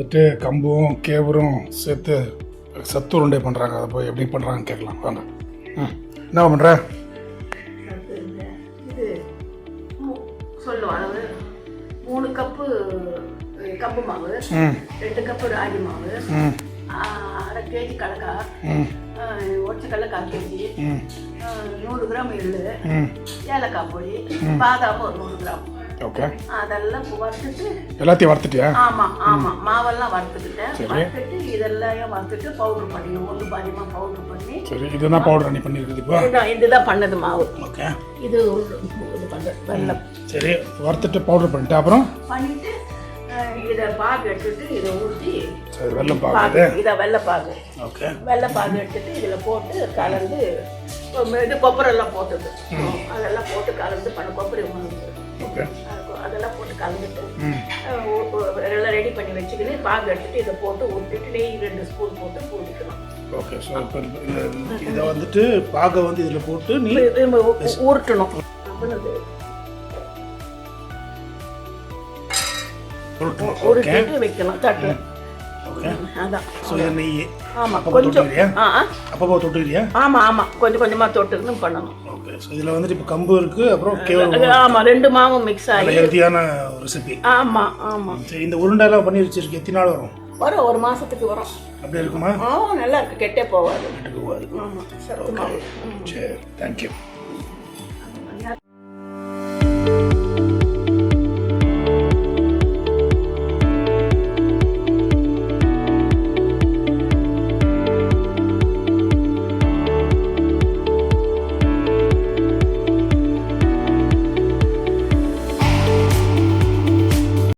வந்துட்டு கம்பும் கேவரும் சேர்த்து சத்து உருண்டை பண்ணுறாங்க. அதை போய் எப்படி பண்ணுறாங்கன்னு கேட்கலாம் வாங்க. என்ன பண்ணுற? இது சொல்லுவாங்க 3 கப்பு கம்பு மாவு, 2 கப்பு ராகி மாவு, 1/2 கேஜி கடலக்கா, ஒற்றை கடலை 1/4 கேஜி, 100 கிராம் எள்ளு, ஏலக்காய் பொடி, பாதாம் ஒரு 100 கிராம். ஓகே. அதெல்லாம் வறுத்துட்டு எல்லாத்தையும் வறுத்துட்டியா? ஆமாம் மாவெல்லாம் வறுத்துக்கிட்டேன். வறுத்துட்டு இதெல்லாம் வறுத்துட்டு பவுடர் பண்ணிடணும். ஒன்று பாதியமாக பவுடர் பண்ணி. சரி, இதுதான் பவுடர் பண்ணி பண்ணியிருக்குது இப்போ. இதுதான் பண்ணது மாவு. ஓகே. இது பண்ணுறது வெல்லம். சரி, வறுத்துட்டு பவுடர் பண்ணிட்டு அப்புறம் பண்ணிட்டு இதை பாகு எடுத்துட்டு இதை ஊற்றி. சரி, வெல்லம் பாகு. இதை வெள்ளைப்பாகு. ஓகே. வெள்ளைப்பாகு எடுத்துட்டு இதில் போட்டு கலந்து இது கொப்பரெல்லாம் போட்டது அதெல்லாம் போட்டு கலந்து கொப்பரை ஓகே. அதெல்லாம் போட்டு கலந்துட்டு எல்லாம் ரெடி பண்ணி வச்சுக்கிட்டு பாகு எடுத்துட்டு இதை போட்டு ஊற்றிட்டு நெய் 2 ஸ்பூன் போட்டு ஊற்றிக்கலாம். ஓகே. ஸோ இப்போ இதை வந்துட்டு பாகை வந்து இதில் போட்டு நீ ஊறட்டணும். உருட்டிட்டு வைக்கணும் தட்டு. ஓகே. அதான். ஸோ இது நெய். ஆமாம், கொஞ்சம். அப்பப்போ தொட்டுக்கிறியா? ஆமாம் கொஞ்சமாக தொட்டுக்கணும் பண்ணணும். ஓகே. ஸோ இதில் வந்துட்டு இப்போ கம்பு இருக்குது, அப்புறம் கேவலம். ஆமாம், 2 மாவும் மிக்ஸ் ஆகி ஹெல்த்தியான ரெசிபி. ஆமாம். சரி, இந்த உருண்டைலாம் பண்ணி வச்சிருக்கு எத்தனை நாள் வரும்? வரும், 1 மாதத்துக்கு வரும். அப்படி இருக்குமா? நல்லா இருக்கு, கெட்டே போகாது. கெட்டு போகாது. ஆமாம், சரி. சரி, தேங்க்யூ.